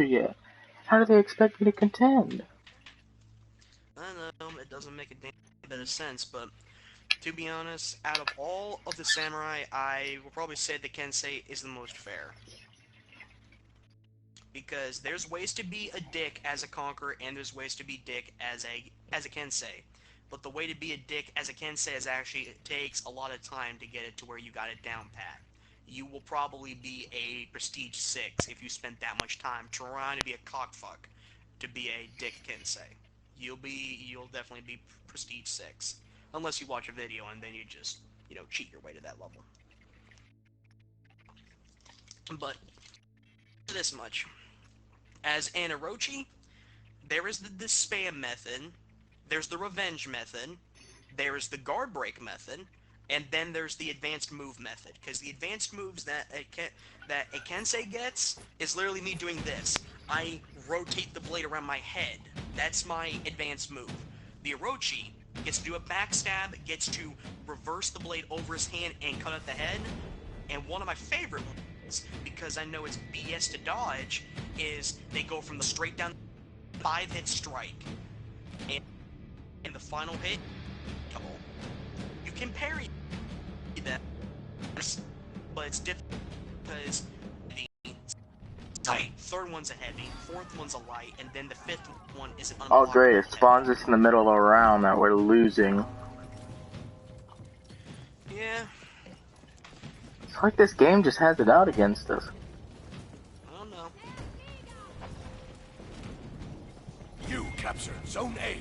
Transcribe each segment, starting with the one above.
yet. How do they expect me to contend? I know, it doesn't make a damn bit of sense, but to be honest, out of all of the samurai, I will probably say that Kensei is the most fair. Because there's ways to be a dick as a conqueror, and there's ways to be dick as a Kensei. But the way to be a dick as a Kensei is actually, it takes a lot of time to get it to where you got it down pat. You will probably be a Prestige 6 if you spent that much time trying to be a cockfuck to be a dick Kensei. You'll definitely be Prestige 6. Unless you watch a video and then you just, cheat your way to that level. But, this much. As an Orochi, there is the spam method, there's the revenge method, there's the guard break method, and then there's the advanced move method. Because the advanced moves that a Kensei gets is literally me doing this. I rotate the blade around my head. That's my advanced move. The Orochi gets to do a backstab, gets to reverse the blade over his hand and cut out the head. And one of my favorite ones, because I know it's BS to dodge, is they go from the straight down 5-hit strike. And in the final hit, you can parry that, but it's difficult because the third one's a heavy, fourth one's a light, and then the fifth one is an unblockable. Oh great, it spawns us in the middle of a round that we're losing. Yeah. It's like this game just has it out against us. I don't know. You captured Zone A.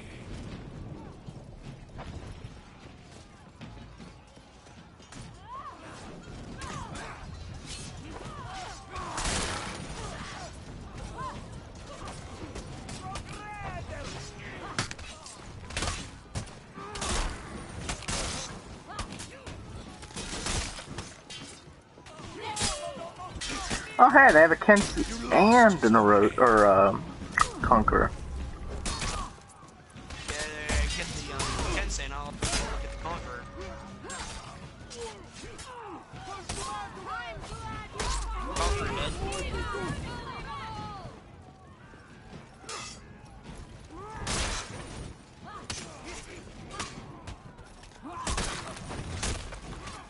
Oh hey, they have a Kensei and an Conqueror. Get the Kensei and I'll get the Conqueror. Conqueror dead.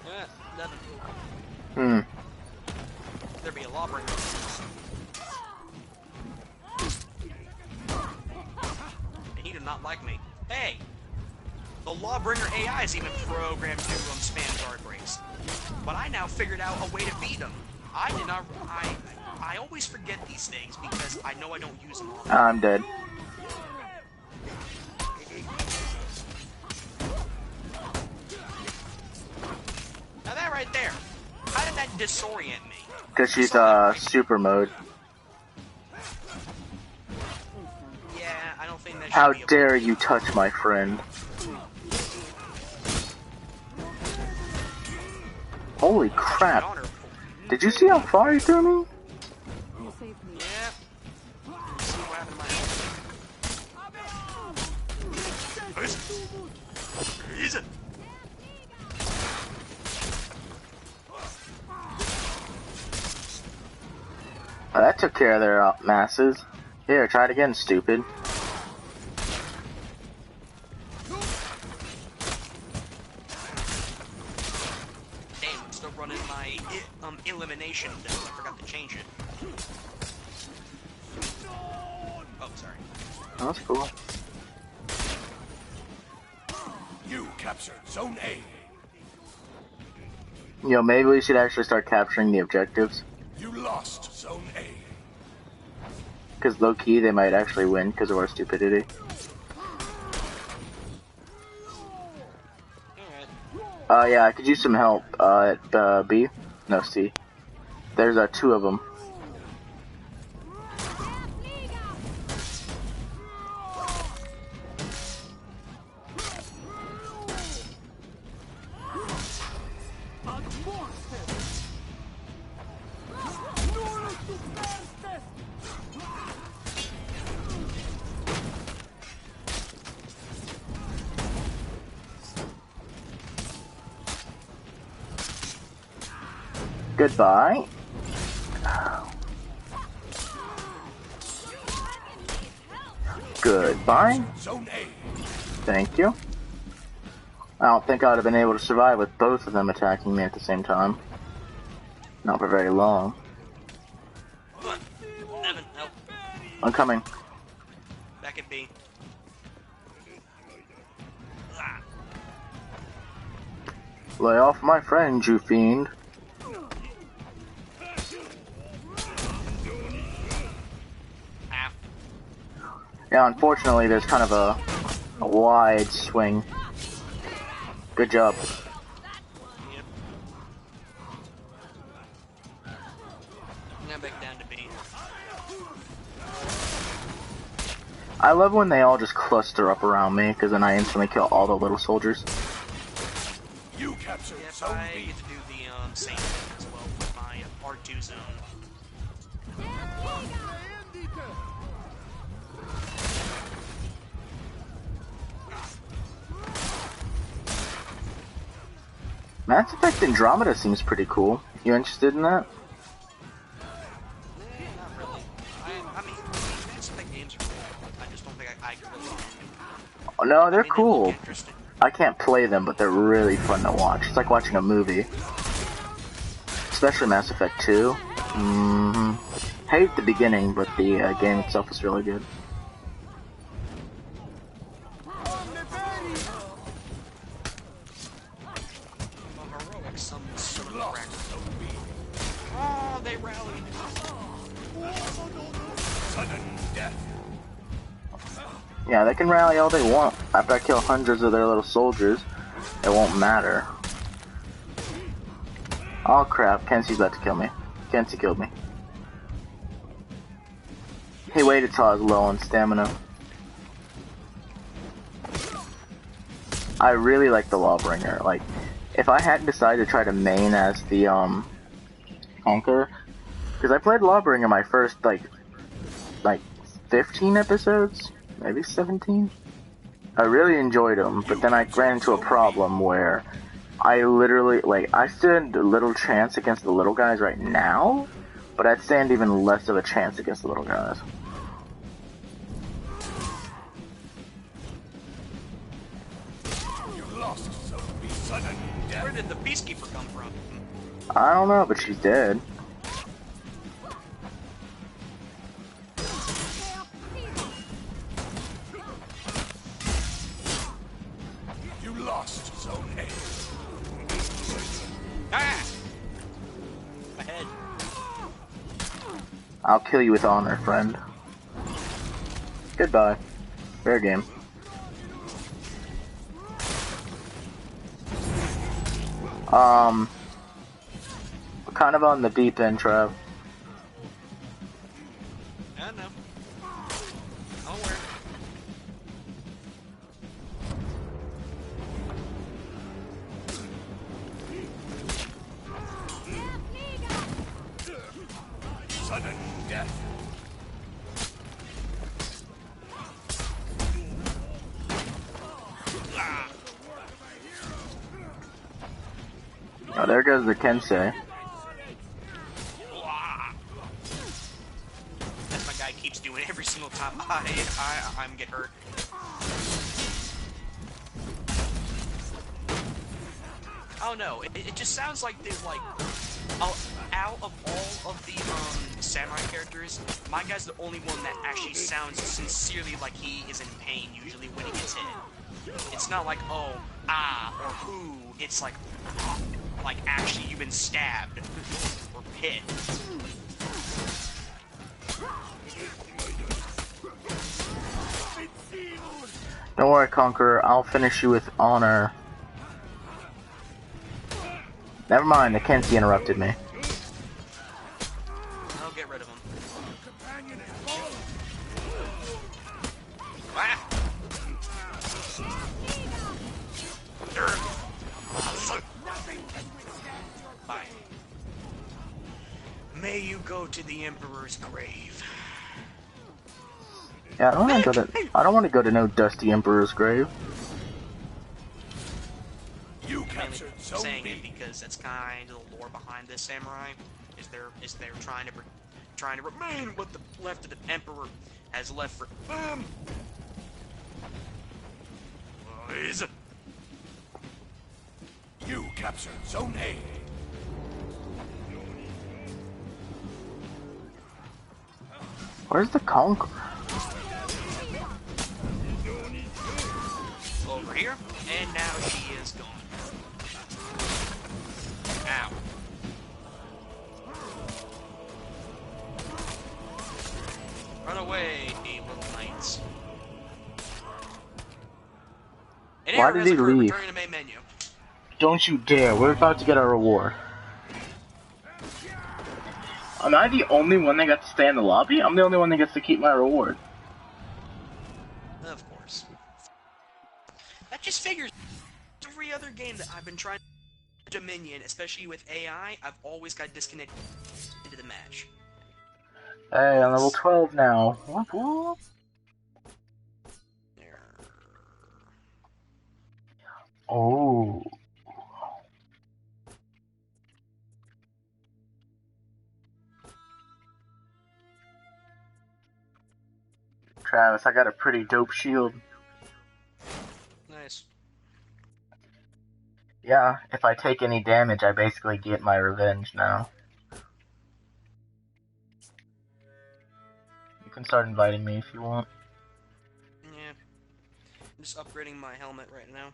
Yeah, nothing. There be a lawbringer. And he did not like me. Hey! The lawbringer AI is even programmed to spam guard breaks. But I now figured out a way to beat him. I did not. I always forget these things because I know I don't use them all. I'm dead. Now that right there. How did that disorient me? Because she's super mode. Yeah, I don't think that should How be dare you touch my friend? Holy crap. Did you see how far he threw me? Yeah. See what happened to my Easy. Oh, that took care of their masses. Here, try it again, stupid. Damn, I'm still running my elimination though. I forgot to change it. Oh, sorry. Oh, that's cool. You captured Zone A. You know, maybe we should actually start capturing the objectives. You lost Zone A. Because low-key, they might actually win because of our stupidity. Yeah, I could use some help at B. No, C. There's 2 of them. Goodbye. Goodbye. Zone A. Thank you. I don't think I'd have been able to survive with both of them attacking me at the same time. Not for very long. Come on. Evan, help. I'm coming. Back at B. Ah. Lay off my friend, you fiend. Ow. Yeah, unfortunately, there's kind of a wide swing. Good job. Yep. Now back down to B. I love when they all just cluster up around me, because then I instantly kill all the little soldiers. You captured Yep, Zone I B. get to do the same thing as well with my R2 zone. Mass Effect Andromeda seems pretty cool. You interested in that? Not really. I mean, Mass Effect games are cool. I just don't think I could really. Oh, no, they're I mean, they cool. look interesting. I can't play them, but they're really fun to watch. It's like watching a movie. Especially Mass Effect 2. Hate the beginning, but the game itself is really good. Heroic, some sort of Lost crack. Zone B. Oh, they rallied. Sudden death. Yeah, they can rally all they want. After I kill hundreds of their little soldiers, it won't matter. Oh crap, Kenzie's about to kill me. Kenzie killed me. He waited till I was low on stamina. I really like the Lawbringer. Like, if I hadn't decided to try to main as the, Conqueror, because I played Lawbringer my first, like 15 episodes? Maybe 17? I really enjoyed him, but then I ran into a problem where I literally, like, I stood a little chance against the little guys right now, but I'd stand even less of a chance against the little guys. You lost Zone B. Sudden death. Where did the Peacekeeper come from? I don't know, but she's dead. You lost Zone A. Ah! Ahead. I'll kill you with honor, friend. Goodbye. Fair game. Kind of on the deep end, Trev. I know. I'll work. Sudden death. Oh, there goes the Kensei. As my guy keeps doing every single time I'm get hurt. Oh no, it just sounds like there's like, out of all of the samurai characters, my guy's the only one that actually sounds sincerely like he is in pain usually when he gets hit. It's not like, oh, ah, or ooh, it's like actually you've been stabbed or hit. Don't worry, Conqueror. I'll finish you with honor. Never mind, the Kensei interrupted me. I'll get rid of him. Ah! Bye. May you go to the Emperor's grave. Yeah, I don't want to go to no dusty Emperor's grave. You Mainly captured Zone saying B. it because that's kind of the lore behind this samurai. Is they're trying to remain what the left of the Emperor has left for them. Rise. You captured Zone A. Where's the Conqueror? Over here, and now she is gone. Ow. Run away, little knights. An Why error did has he occurred. leave? Returning to main menu. Don't you dare, we're about to get our reward. Am I the only one that got to stay in the lobby? I'm the only one that gets to keep my reward. Of course. That just figures. Every other game that I've been trying Dominion, especially with AI, I've always got disconnected into the match. Hey, I'm level 12 now. Whoop, whoop. Oh. Travis, I got a pretty dope shield. Nice. Yeah, if I take any damage, I basically get my revenge now. You can start inviting me if you want. Yeah. I'm just upgrading my helmet right now.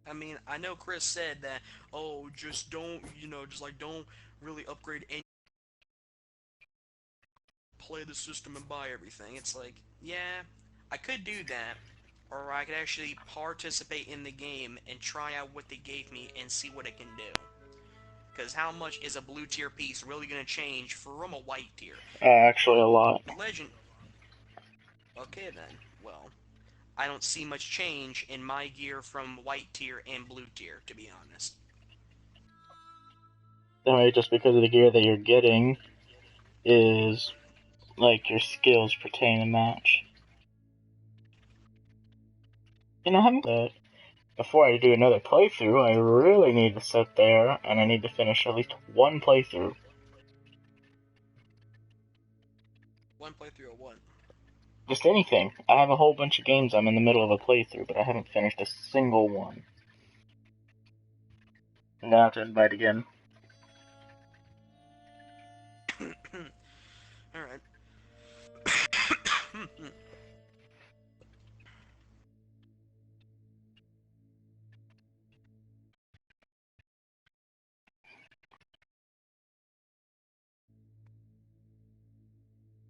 I mean, I know Chris said that, oh, just don't, don't really upgrade any, play the system and buy everything. It's like, yeah, I could do that, or I could actually participate in the game and try out what they gave me and see what it can do. Because how much is a blue tier piece really going to change from a white tier? Actually, a lot. Legend. Okay then, well, I don't see much change in my gear from white tier and blue tier, to be honest. Alright, just because of the gear that you're getting is, like, your skills pertain to match. You know, having that, before I do another playthrough, I really need to sit there, and I need to finish at least one playthrough. One playthrough of what? Just anything. I have a whole bunch of games I'm in the middle of a playthrough, but I haven't finished a single one. I'm gonna have to invite again. Alright.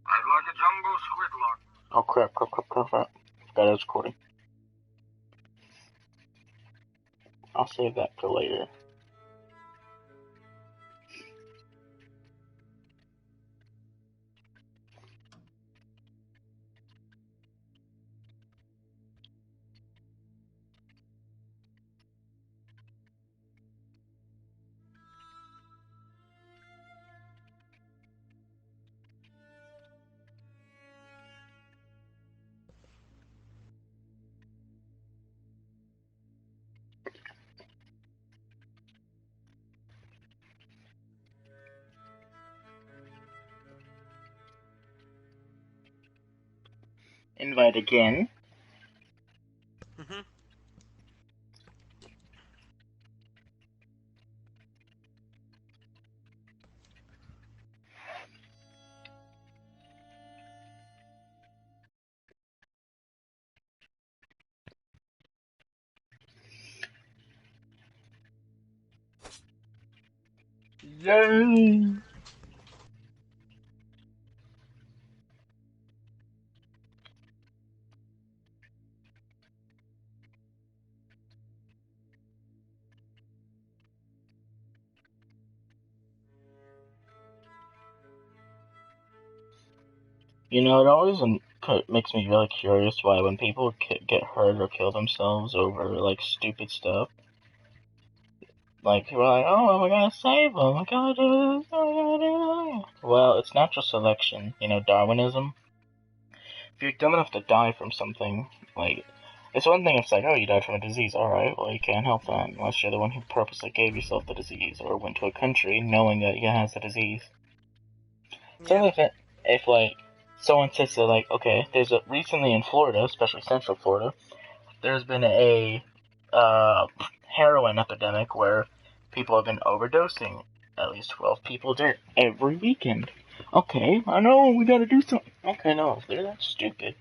I'd like a jumbo squid lock. Oh crap. Forgot I was recording. I'll save that for later. Invite again. Mm-hmm. Yay! You know, it always makes me really curious why when people get hurt or kill themselves over, like, stupid stuff, like, people are like, oh, we gotta save them, we gotta do this, we gotta do that. Well, it's natural selection, you know, Darwinism. If you're dumb enough to die from something, like, it's one thing if it's like, oh, you died from a disease, alright, well, you can't help that unless you're the one who purposely gave yourself the disease, or went to a country knowing that you has the disease. So if like someone says that like, okay, recently in Florida, especially Central Florida, there's been a heroin epidemic where people have been overdosing. At least 12 people did every weekend. Okay, I know we gotta do something. Okay, no, if they're that stupid,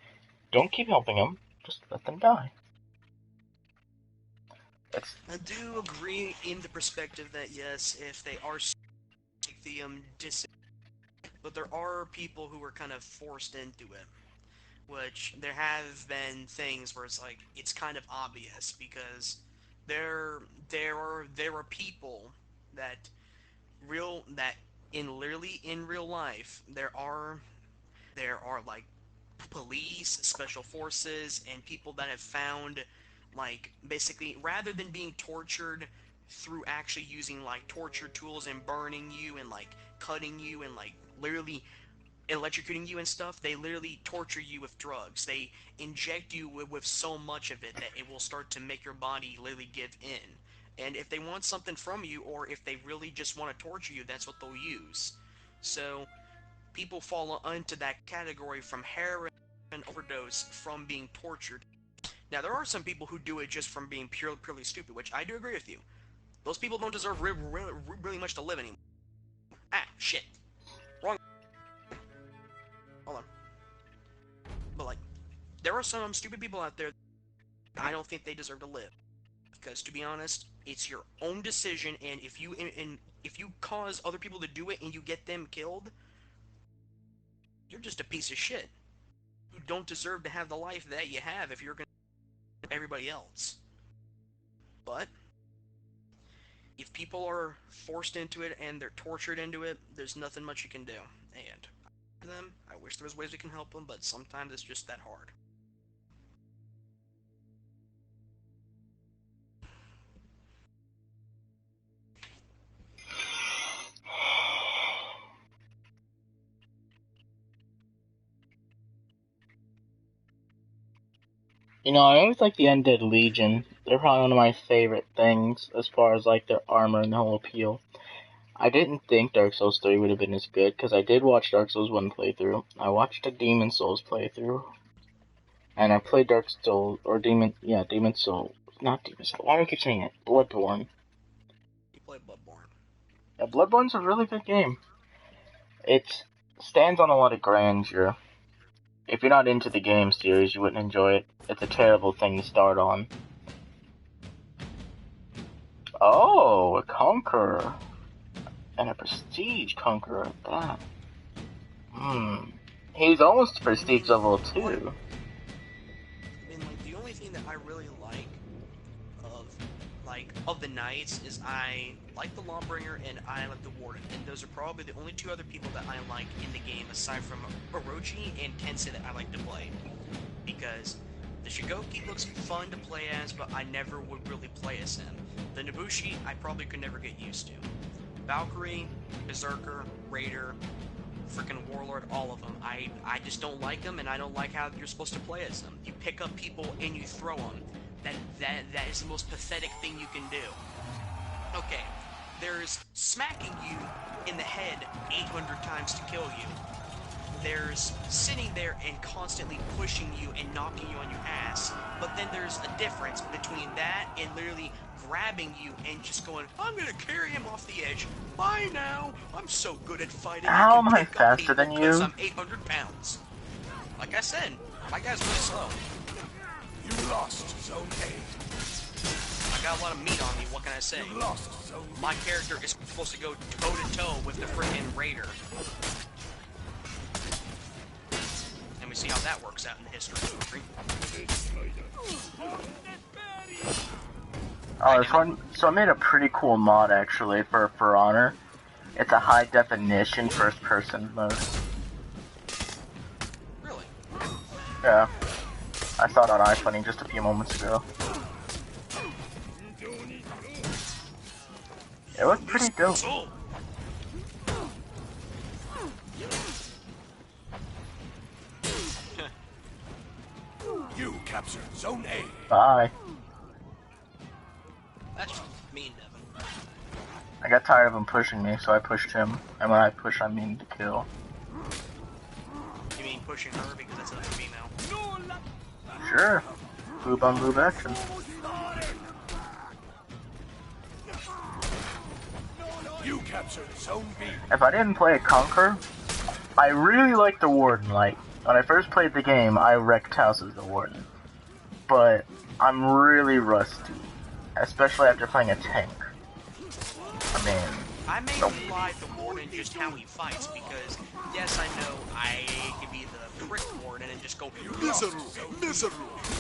don't keep helping them. Just let them die. I do agree in the perspective that yes, if they are the but there are people who are kind of forced into it. Which there have been things where it's like it's kind of obvious because there are people that that in real life there are like police, special forces, and people that have found like basically rather than being tortured through actually using like torture tools and burning you and like cutting you and like literally electrocuting you and stuff, they literally torture you with drugs. They inject you with so much of it that it will start to make your body literally give in. And if they want something from you, or if they really just want to torture you, that's what they'll use. So people fall into that category from heroin overdose from being tortured. Now there are some people who do it just from being purely stupid, which I do agree with you. Those people don't deserve really much to live anymore. Ah, shit. Wrong. Hold on. But like, there are some stupid people out there. I don't think they deserve to live because, to be honest, it's your own decision. And if you cause other people to do it and you get them killed, you're just a piece of shit. You don't deserve to have the life that you have if you're gonna everybody else. But if people are forced into it and they're tortured into it, there's nothing much you can do. And I wish there was ways we can help them, but sometimes it's just that hard. You know, I always like the Undead Legion. They're probably one of my favorite things as far as like their armor and the whole appeal. I didn't think Dark Souls 3 would have been as good because I did watch Dark Souls 1 playthrough. I watched a Demon Souls playthrough. And I played Dark Souls, or Demon Souls. Not Demon Souls. Why do I keep saying it? Bloodborne. You play Bloodborne. Yeah, Bloodborne's a really good game. It stands on a lot of grandeur. If you're not into the game series, you wouldn't enjoy it. It's a terrible thing to start on. Oh, a Conqueror. And a Prestige Conqueror at that. He's almost Prestige level 2. I mean, like, the only thing that I really like of the Knights is I like the Lawbringer and I like the Warden, and those are probably the only two other people that I like in the game aside from Orochi and Tensei that I like to play. Because the Shigoki looks fun to play as, but I never would really play as him. The Nobushi, I probably could never get used to. Valkyrie, Berserker, Raider, freaking Warlord, all of them. I just don't like them, and I don't like how you're supposed to play as them. You pick up people and you throw them. That is the most pathetic thing you can do. Okay, there's smacking you in the head 800 times to kill you. There's sitting there and constantly pushing you and knocking you on your ass. But then there's a difference between that and literally grabbing you and just going, I'm gonna carry him off the edge. Bye now. I'm so good at fighting. How am I faster than you? Because I'm 800 pounds. Like I said, my guy's really slow. You lost Zone A. I got a lot of meat on me, what can I say? You lost Zone B. My character is supposed to go toe-to-toe with the freaking Raider. And we see how that works out in the history. Oh, so I made a pretty cool mod actually for Honor. It's a high definition first person mode. Really? Yeah. I saw it on iFunny just a few moments ago. It was pretty dope. You captured Zone A. Bye. That's mean, Devin. I got tired of him pushing me, so I pushed him. And when I push, I mean to kill. pushing her because that's another female. Sure. Boob on boob action. You captured Zone B. If I didn't play a Conquer, I really liked the Warden. Like, when I first played the game, I wrecked house as the Warden. But I'm really rusty, especially after playing a tank. I mean, I mainly like the Warden just how he fights because, yes, I know I can be the prick Warden and just go Miseru, Miseru,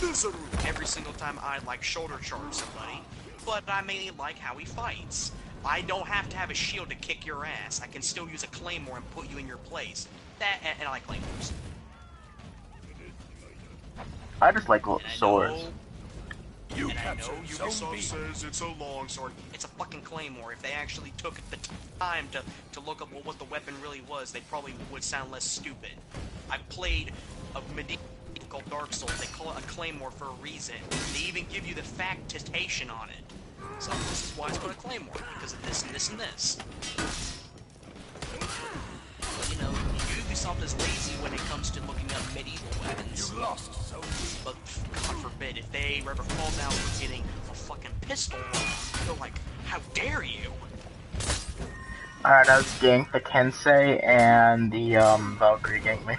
Miseru every single time I like shoulder charge somebody, but I mainly like how he fights. I don't have to have a shield to kick your ass. I can still use a claymore and put you in your place. That and I like claymores. I just like swords. You And I know captured Zone Ubisoft B. says it's a long sword. It's a fucking claymore. If they actually took the time to look up what the weapon really was, they probably would sound less stupid. I played a medieval game called Dark Souls. They call it a claymore for a reason. They even give you the factitation on it. So this is why it's called a claymore, because of this and this and this. But you know, Ubisoft is lazy when it comes to looking up medieval weapons. You lost Zone B. But God forbid, if they ever fall down for getting a fucking pistol, they're like, how dare you? Alright, I was ganked the Kensei and the Valkyrie ganked me.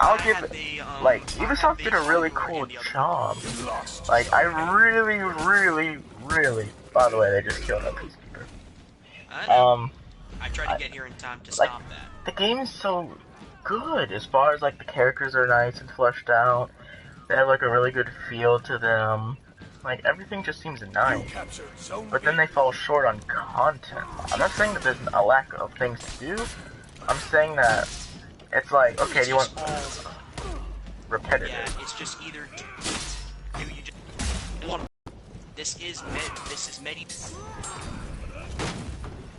I'll give it, like, Ubisoft did a really cool job. You lost. Like, I really, by the way, they just killed a Peacekeeper. I know. I tried I- to get here in time to like- stop that. The game is so good as far as, like, the characters are nice and fleshed out. They have, like, a really good feel to them. Like, everything just seems You nice. captured Zone But B. then they fall short on content. I'm not saying that there's a lack of things to do. I'm saying that it's like, okay, do you want It's all, repetitive? yeah, it's just either do you just one. This is medieval,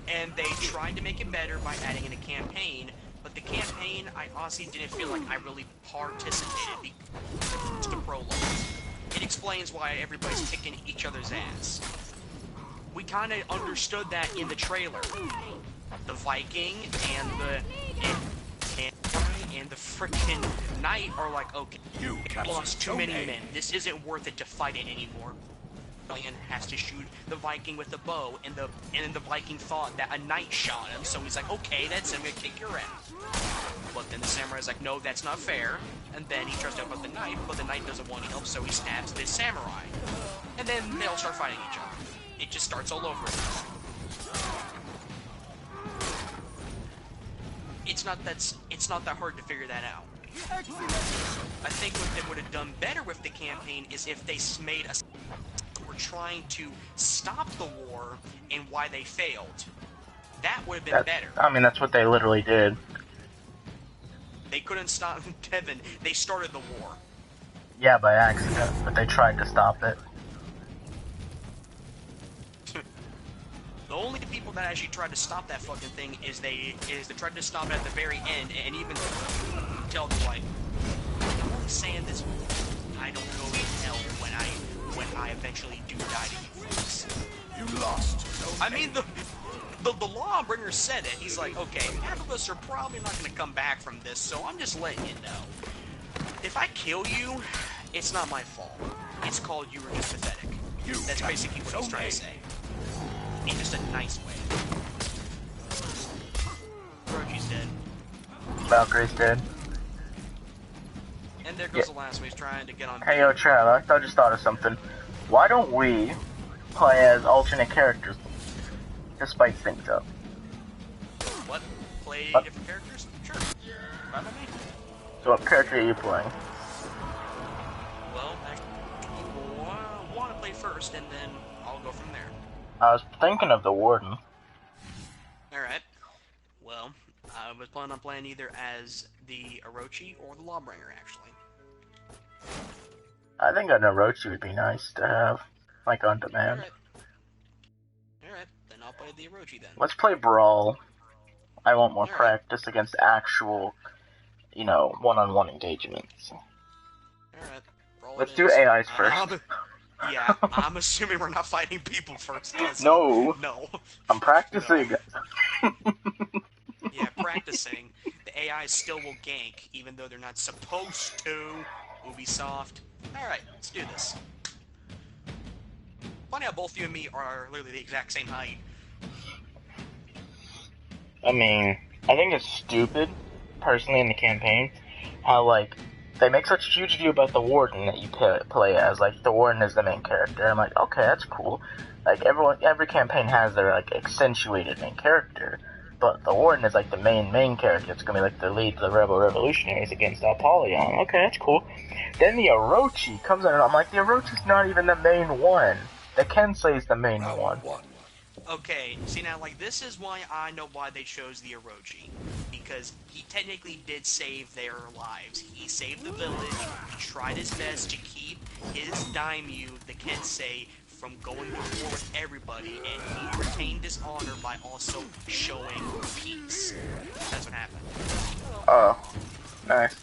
and they tried to make it better by adding in a campaign. But the campaign, I honestly didn't feel like I really participated. It's the prologue. It explains why everybody's kicking each other's ass. We kind of understood that in the trailer. The Viking and the frickin' knight are like, okay, You we captured lost too Zone many A. men. This isn't worth it to fight it anymore. And has to shoot the Viking with the bow, and then the Viking thought that a knight shot him, so he's like, okay, that's it, I'm gonna kick your ass. But then the samurai's like, no, that's not fair. And then he tries to help out the knight, but the knight doesn't want any help, so he stabs this samurai. And then they all start fighting each other. It just starts all over again. It's not that hard to figure that out. I think what they would have done better with the campaign is if they made a were trying to stop the war and why they failed. That would have been better. I mean, that's what they literally did. They couldn't stop Devin. They started the war. Yeah, by accident, but they tried to stop it. The only people that actually tried to stop that fucking thing is they tried to stop it at the very end, and even tell them like, I'm only saying this. I don't go to hell when I eventually do die to you folks. You lost Zone I A. mean the lawbringer said it. He's like, okay, half of us are probably not gonna come back from this, so I'm just letting you know. If I kill you, it's not my fault. It's called you were just pathetic. You That's captured basically what he's Zone trying A. to say. In just a nice way. Roji's dead. Valkyrie's dead. And there goes the last one. He's trying to get on. Hey, yo, Trav, I just thought of something. Why don't we play as alternate characters to spice things up? What? Play different characters? Sure. Fine by me. So what character are you playing? Well, actually, want to play first, and then I'll go from there. I was thinking of the Warden. Alright. Well, I was planning on playing either as the Orochi or the Lawbringer, actually. I think an Orochi would be nice to have, like, on demand. Alright, then I'll play the Orochi then. Let's play Brawl. I want more Alright. practice against actual, you know, one-on-one engagements. Alright. roll Let's it do in. AIs first. Yeah, I'm assuming we're not fighting people first. No, No. I'm practicing. Yeah, practicing. the AI still will gank, even though they're not supposed to. Ubisoft. Alright, let's do this. Funny how both you and me are literally the exact same height. I mean, I think it's stupid, personally, in the campaign, how, like, they make such a huge deal about the Warden that you play as. Like, the Warden is the main character. I'm like, okay, that's cool. Like, every campaign has their, like, accentuated main character. But the Warden is, like, the main character. It's gonna be, like, the lead of the Rebel Revolutionaries against Apollyon. Okay, that's cool. Then the Orochi comes in, and I'm like, the Orochi's not even the main one. The Kensei's the main one. Okay, see now, like, this is why I know why they chose the Orochi. Because he technically did save their lives. He saved the village, he tried his best to keep his daimyo, the Kensei, from going to war with everybody, and he retained his honor by also showing peace. That's what happened. Oh, nice.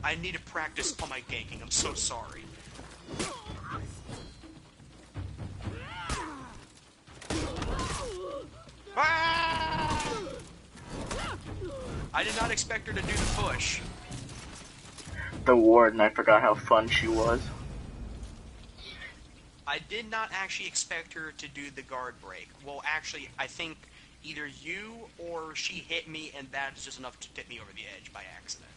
I need to practice on my ganking, I'm so sorry. Ah! I did not expect her to do the push. The Warden, I forgot how fun she was. I did not actually expect her to do the guard break. Well, actually, I think either you or she hit me, and that's just enough to tip me over the edge by accident.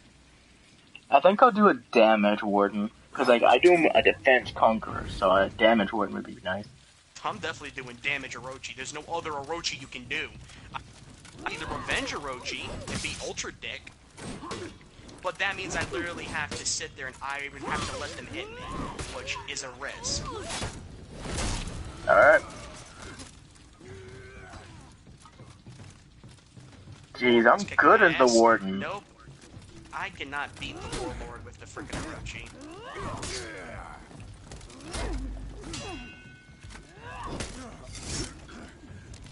I think I'll do a damage Warden, because like, I do a defense Conqueror, so a damage Warden would be nice. I'm definitely doing damage Orochi. There's no other Orochi you can do. I either Revenge Orochi and be Ultra Dick, but that means I literally have to sit there and I even have to let them hit me, which is a risk. Alright. Jeez, I'm good as the Warden. Nope. I cannot beat the Warlord with the frickin' Orochi.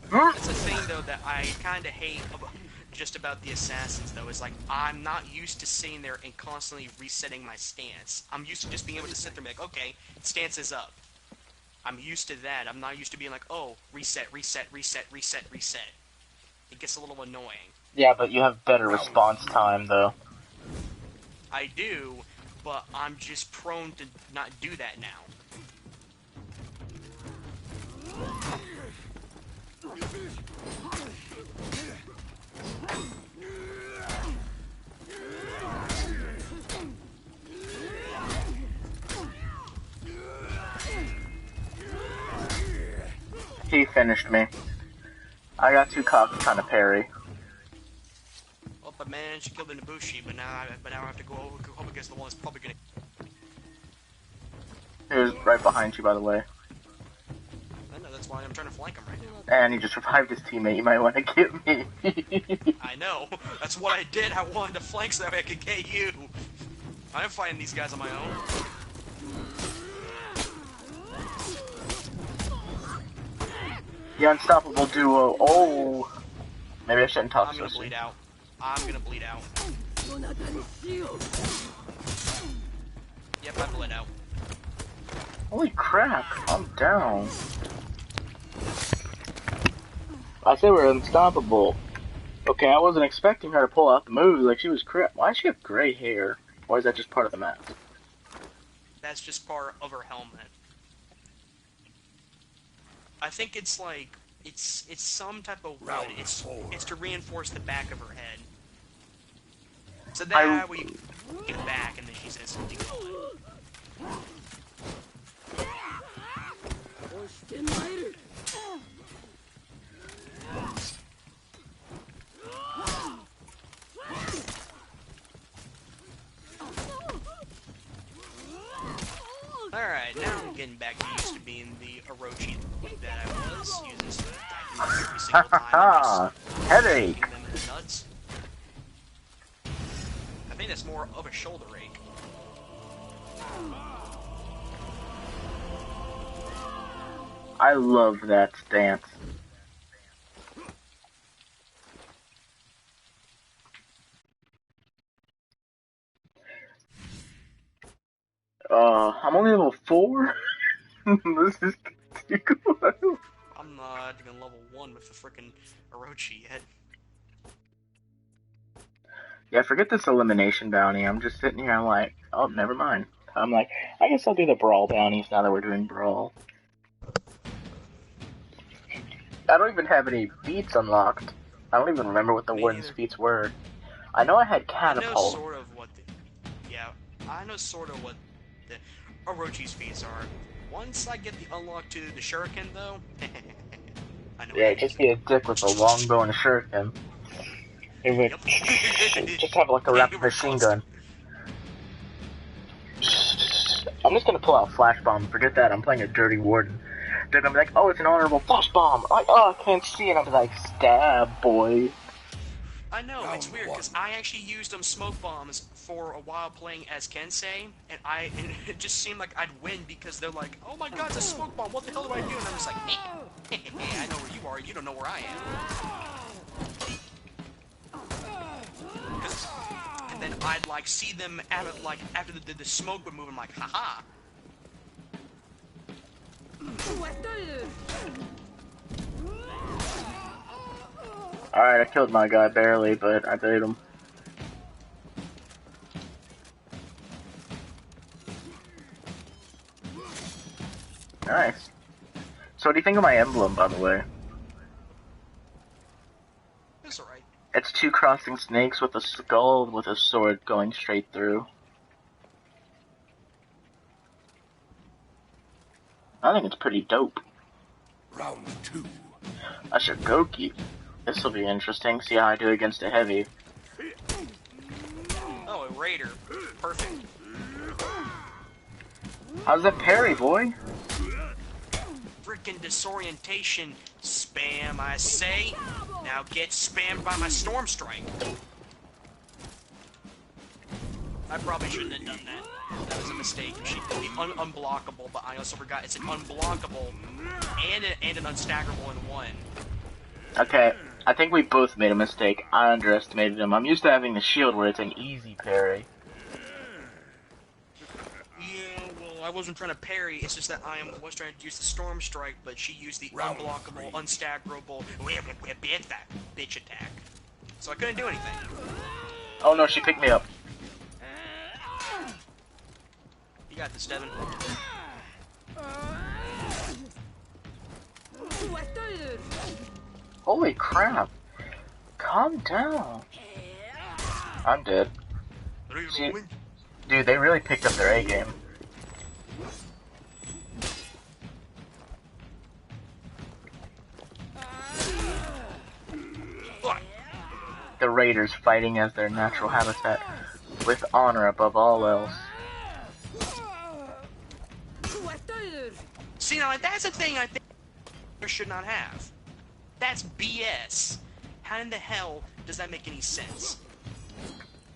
That's the thing, though, that I kind of hate about the Assassins, though, is like, I'm not used to sitting there and constantly resetting my stance. I'm used to just being able to sit there and be like, okay, stance is up. I'm used to that. I'm not used to being like, oh, reset, reset, reset, reset, reset. It gets a little annoying. Yeah, but you have better response time, though. I do, but I'm just prone to not do that now. He finished me. I got too cocky trying to parry. Well, I managed to kill the Nobushi, but now I have to go up against the one that's probably gonna... He was right behind you, by the way. I know, that's why I'm trying to flank him right now. And he just revived his teammate. You might want to get me. I know. That's what I did. I wanted to flank so that way I could get you. I'm fighting these guys on my own. The unstoppable duo. Oh. Maybe I shouldn't talk so soon. I'm gonna bleed out. I'm gonna bleed out. Yep, I bled out. Holy crap. I'm down. I said we're unstoppable. Okay, I wasn't expecting her to pull out the moves. Like, she was crap. Why does she have gray hair? Or is that just part of the map? That's just part of her helmet. I think it's like, it's some type of wood. It's to reinforce the back of her head. So that we get it back and then she says something on it. Alright, now I'm getting back to used to being the Orochi that I was, using some every single time and just headache. kicking them in the nuts. I think that's more of a shoulder ache. I love that stance. I'm only level 4? This is too cool. I'm not even level 1 with the frickin' Orochi yet. Yeah, forget this elimination bounty. I'm just sitting here, I'm like, oh, never mind. I'm like, I guess I'll do the brawl bounties now that we're doing brawl. I don't even have any feats unlocked. I don't even remember what the Me warden's neither. feats were. I know I had I know catapult. sort of what the... Yeah, I know sort of what the Orochi's feats are. Once I get the unlock to the shuriken, though... I know Yeah, what just be a dick with a longbow and a shuriken. It would Yep. just have like a rapid machine gun. I'm just gonna pull out flash bomb. Forget that. I'm playing a dirty warden. They're gonna be like, "Oh, it's an honorable flash bomb." I'm like, "Oh, I can't see it." I'm like, "Stab, boy." I know, it's weird, because I actually used smoke bombs for a while playing as Kensei, and it just seemed like I'd win because they're like, oh my god, it's a smoke bomb, what the hell do I do? And I'm just like, I know where you are, you don't know where I am. And then I'd like see them out of, like, after the smoke would move, I'm like, haha. Alright, I killed my guy barely, but I beat him. Nice. So what do you think of my emblem, by the way? It's alright. It's two crossing snakes with a skull with a sword going straight through. I think it's pretty dope. Round 2. A Shigoki. This will be interesting. See how I do against a heavy. Oh, a raider. Perfect. How's that parry, boy? Freaking disorientation spam, I say. Now get spammed by my storm strike. I probably shouldn't have done that. That was a mistake. She could be unblockable, but I also forgot it's an unblockable and an unstaggerable in one. Okay, I think we both made a mistake. I underestimated him. I'm used to having the shield where it's an easy parry. Yeah, well, I wasn't trying to parry. It's just that I was trying to use the storm strike, but she used the unblockable, unstaggerable bitch attack. So I couldn't do anything. Oh no, she picked me up. You got this, Devin. Holy crap. Calm down. I'm dead. See, dude, they really picked up their A game. The raiders fighting as their natural habitat, with honor above all else. See, now that's a thing I think there should not have. That's BS. How in the hell does that make any sense?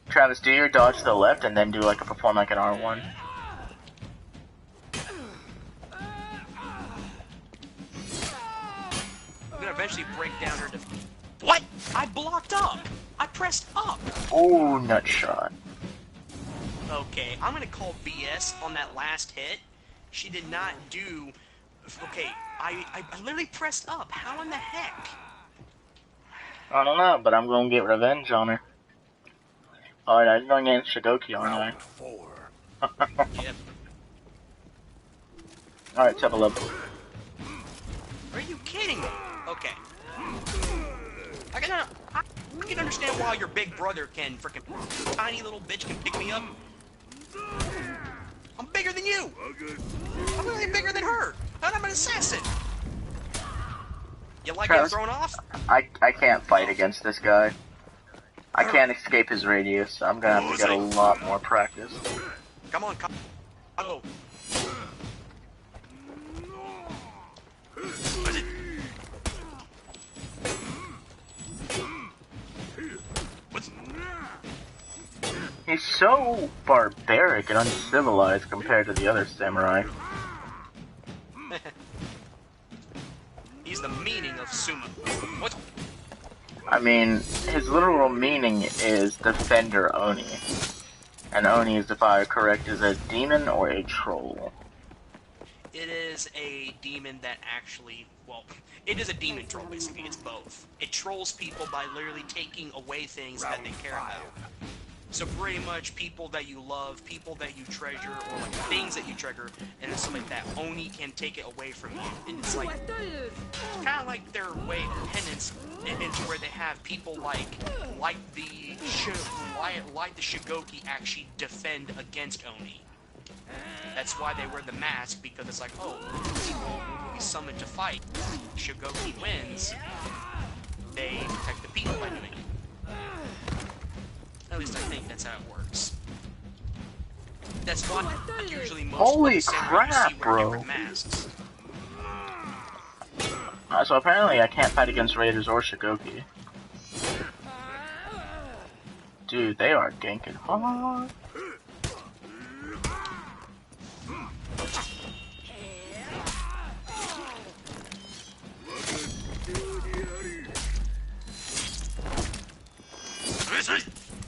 Travis, do your dodge to the left and then do like a perform like an R1. I'm gonna eventually break down her What? I blocked up! I pressed up! Ooh, nut shot. Okay, I'm gonna call BS on that last hit. She did not do... Okay, I literally pressed up. How in the heck? I don't know, but I'm gonna get revenge on her. Alright, I'm going against Shigoki, aren't I? Round 4. Yep. Alright, double up. Are you kidding me? Okay. I can understand why your big brother can frickin' tiny little bitch can pick me up. I'm bigger than you! I'm really bigger than her! And I'm an assassin! You like getting Travis, thrown off? I can't fight against this guy. I can't escape his radius, so I'm gonna have to get a lot more practice. Come on, come. Oh. What is it? What's... He's so barbaric and uncivilized compared to the other samurai. He's the meaning of Suma. What? I mean, his literal meaning is Defender Oni. And Oni is, if I correct, is a demon or a troll. It is a demon that actually, well, it is a demon troll, basically. It's both. It trolls people by literally taking away things that they care about. So pretty much people that you love, people that you treasure, or like things that you treasure, and stuff like that, Oni can take it away from you. And it's like, kind of like their way of penance, into where they have people like the Shigoki actually defend against Oni. That's why they wear the mask, because it's like, oh, people will be summoned to fight. Shigoki wins, they protect the people by doing it. At least I think that's how it works. That's why usually most Holy of the samurai you see crap, wear bro. different masks. So apparently I can't fight against Raiders or Shigoki. Dude, they are ganking hard.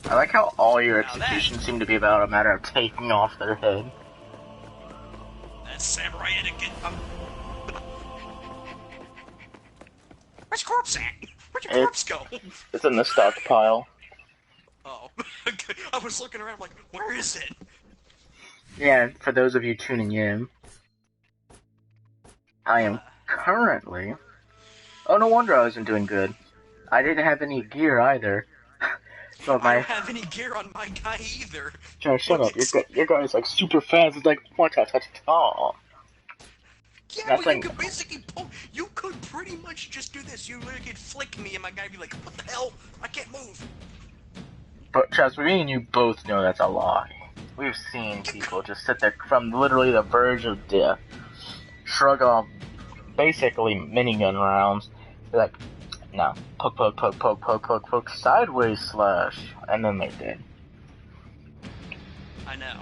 I like how all your executions seem to be about a matter of taking off their head. That's samurai etiquette. Where's your corpse at? Where'd your corpse go? It's in the stockpile. Oh. I was looking around like, where is it? Yeah, for those of you tuning in, I am currently... Oh, no wonder I wasn't doing good. I didn't have any gear either. So I don't have any gear on my guy either. Joe, shut up. Your guy is like super fast. It's like, ta-ta-ta-ta. Yeah, That's but like... you could basically you could pretty much just do this. You literally could flick me and my guy would be like, what the hell? I can't move. But trust me and you both know that's a lie. We've seen people just sit there from literally the verge of death, shrug off basically minigun rounds, be like, no, poke, poke, poke, poke, poke, poke, poke, sideways slash, and then they're dead. I know.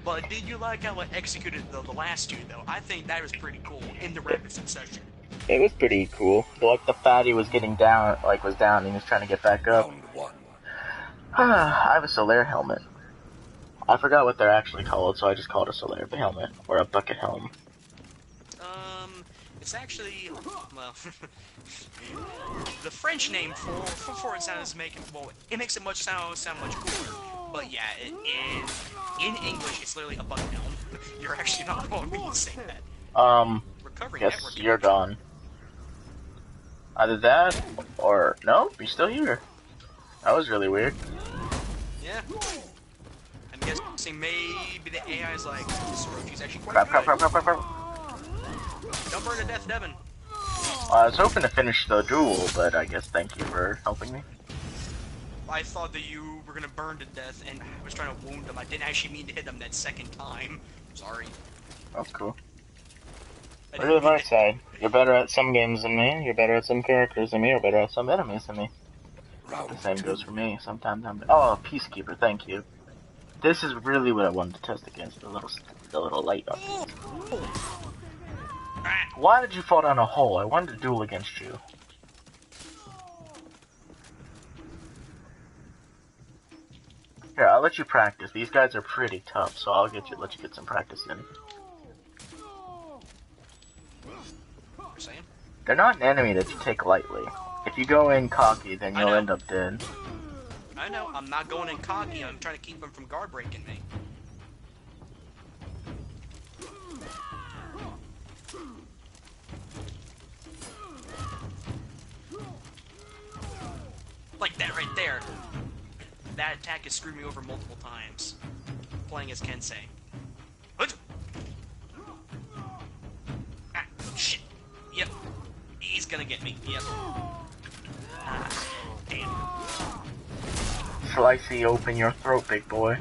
But did you like how I executed the last two, though? I think that was pretty cool, in the rapid succession. It was pretty cool. Like, the fatty was getting down, was down, and he was trying to get back up. Round one. I have a Solaire helmet. I forgot what they're actually called, so I just called it a Solaire helmet, or a bucket helm. It's actually, well, the French name for it sounds it makes it sound much cooler. But yeah, in English, it's literally a bucket helm. You're actually not wrong when you say that. Recovering Yes, network you're gone. Either that, or, no, you're still here. That was really weird. Yeah. I'm guessing maybe the AI is like, Sorochi's actually quite Crap, good. crap, crap, crap, crap, crap. Don't burn to death, Devin. I was hoping to finish the duel, but I guess thank you for helping me. I thought that you were gonna burn to death, and I was trying to wound him. I didn't actually mean to hit him that second time. Sorry. That's cool. I Look at didn't the mean bright side. You're better at some games than me, you're better at some characters than me, you're better at some enemies than me. Round The same two. goes for me. Sometimes I'm... Oh, Peacekeeper, thank you. This is really what I wanted to test against, the little light up. Why did you fall down a hole? I wanted to duel against you. Here, I'll let you practice. These guys are pretty tough, so I'll let you get some practice in. You're saying? They're not an enemy that you take lightly. If you go in cocky, then you'll know. end up dead. I know, I'm not going in cocky, I'm trying to keep him from guard breaking me. Like that right there. That attack has screwed me over multiple times. Playing as Kensei. Ah, shit. Yep. He's gonna get me. Yep. Ah, damn. Slicey open your throat, big boy.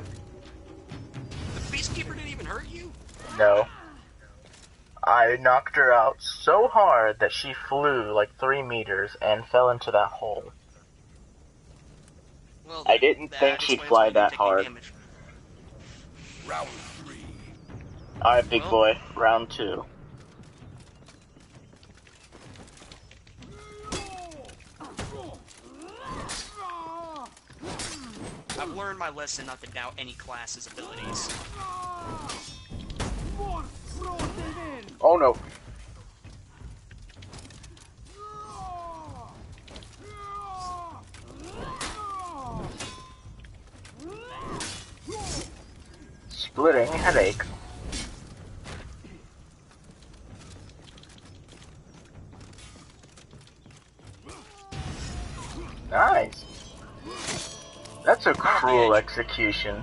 The Peacekeeper didn't even hurt you? No. I knocked her out so hard that she flew like 3 meters and fell into that hole. Well, I didn't think that she'd explains fly why you that take hard. damage. Round three. Alright, big Well- boy. Round 2. I've learned my lesson not to doubt any class's abilities. Oh no. Splitting headache. Nice. That's a cruel execution.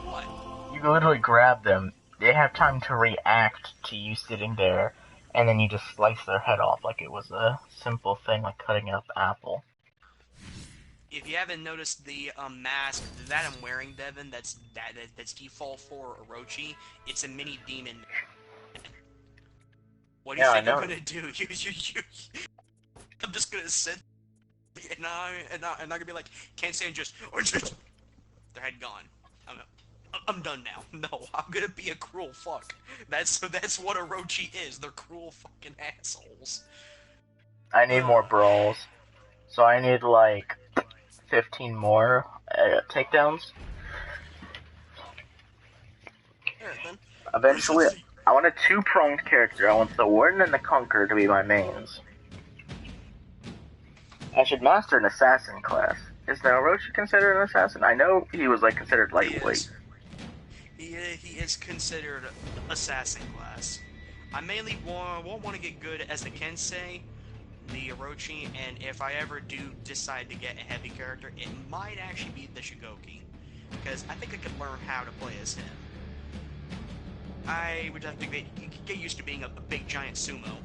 What? You can literally grab them. They have time to react to you sitting there, and then you just slice their head off like it was a simple thing like cutting up apple. If you haven't noticed the mask that I'm wearing, Devin, that's default for Orochi. It's a mini demon. What do you think I'm gonna do? I'm just gonna sit and I'm gonna be like, can't say and just their head gone. I'm done now. No, I'm gonna be a cruel fuck. That's what Orochi is. They're cruel fucking assholes. I need more brawls, so I need like 15 more takedowns. Alright then. Eventually, I want a two-pronged character. I want the Warden and the Conqueror to be my mains. I should master an assassin class. Is now Orochi considered an assassin? I know he was like considered lightweight. He is considered assassin class. I mainly won't want to get good as the Kensei, the Orochi, and if I ever do decide to get a heavy character, it might actually be the Shigoki, because I think I could learn how to play as him. I would have to get used to being a big giant sumo.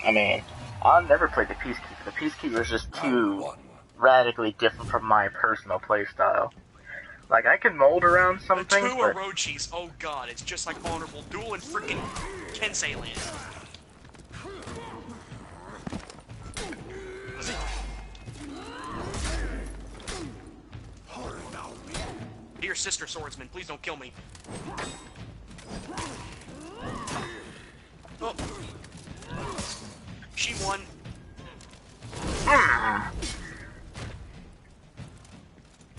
I mean, I've never played the Peacekeeper. The Peacekeeper is just too radically different from my personal playstyle. Like, I can mold around some things, but... Orochis, oh god, it's just like Honorable Duel and freaking Kensei Land. Dear sister swordsman, please don't kill me. Oh. She won.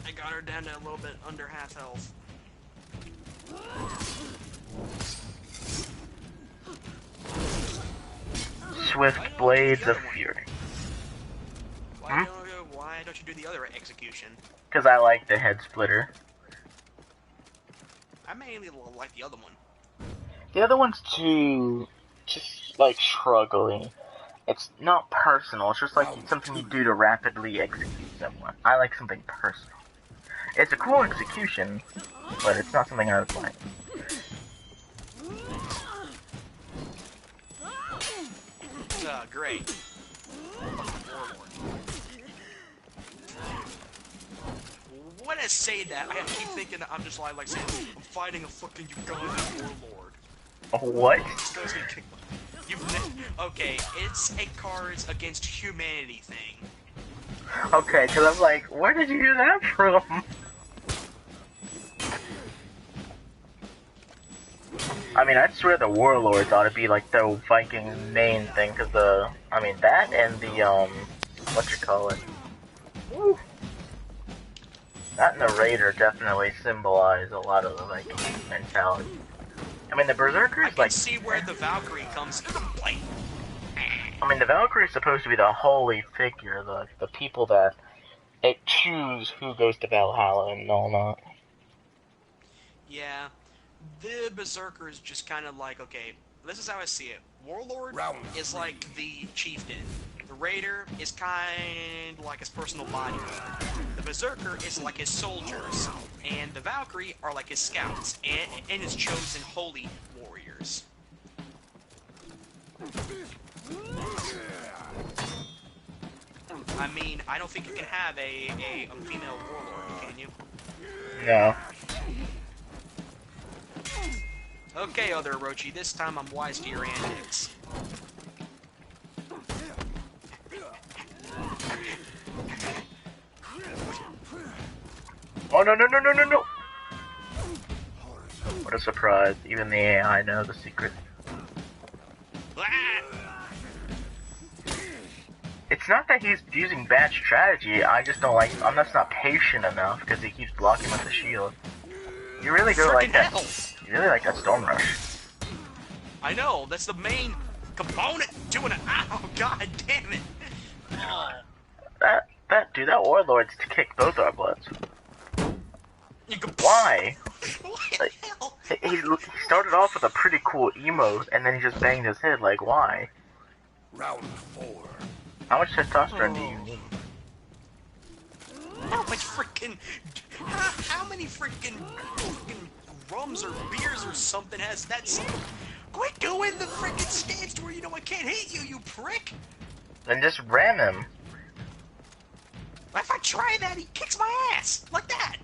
I got her down to a little bit under half health. Swift Blades of Fury. Why don't you do the other execution? Because I like the head splitter. I mainly like the other one. The other one's too, just like struggling. It's not personal, it's just like something you do to rapidly execute someone. I like something personal. It's a cool execution, but it's not something I would like. Great. When I say that, I keep thinking that I'm just like saying, I'm fighting a fucking Ugandan warlord. What? Okay, it's a Cards Against Humanity thing. Okay, because I'm like, where did you hear that from? I mean, I swear the warlords ought to be like the Viking main thing, because that and the, Woo. That and the Raider definitely symbolize a lot of the Viking mentality. I mean, the Berserkers, I can see where the Valkyrie comes into play. I mean, the Valkyrie is supposed to be the holy figure, the people that choose who goes to Valhalla and all that. Yeah, the Berserker is just kind of like, okay, this is how I see it. Warlord is like the chieftain. The Raider is kind of like his personal bodyguard. The Berserker is like his soldiers. And the Valkyrie are like his scouts and his chosen holy warriors. I mean, I don't think you can have a female warlord, can you? No. Okay, other Orochi, this time I'm wise to your antics. Oh, no. What a surprise. Even the AI knows the secret. It's not that he's using bad strategy, I just don't like, I'm just not patient enough because he keeps blocking with the shield. You really go like that. You really like that Storm Rush. I know, that's the main component to an. Oh, god damn it! Oh. That warlord's to kick both our butts. Why? What Like, the hell? he started off with a pretty cool emo, and then he just banged his head. Like, why? Round 4. How much testosterone do you need? How much freaking? How many freaking rums or beers or something has that? Quit doing the freaking stance to where you know I can't hit you, you prick! Then just ram him. If I try that, he kicks my ass like that.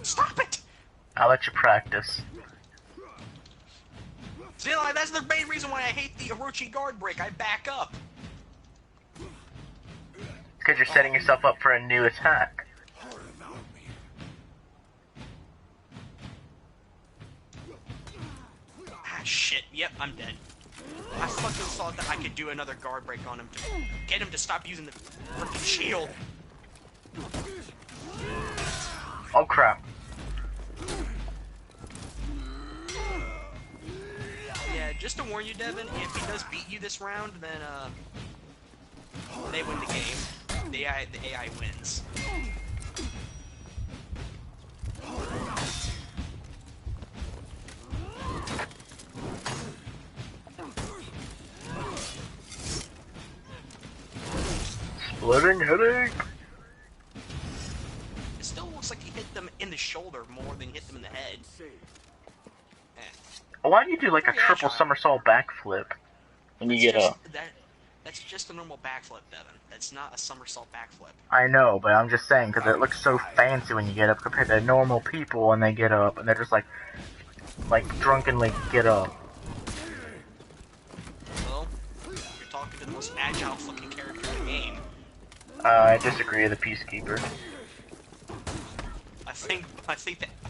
Stop it! I'll let you practice. See, like, that's the main reason why I hate the Orochi guard break. I back up. Because you're setting yourself up for a new attack. Ah, shit. Yep, I'm dead. I fucking thought that I could do another guard break on him to get him to stop using the freaking shield. Oh crap. Yeah, just to warn you, Devin, if he does beat you this round, then, they win the game. The AI wins. Splitting headache. It still looks like he hit them in the shoulder more than he hit them in the head. Eh. Why do you do like a Yeah, triple try. somersault backflip when you get up? That's just a normal backflip, Devin. That's not a somersault backflip. I know, but I'm just saying because it looks so fancy when you get up compared to normal people when they get up and they're just like drunkenly get up. Well, you're talking to the most agile fucking character in the game. I disagree with the Peacekeeper.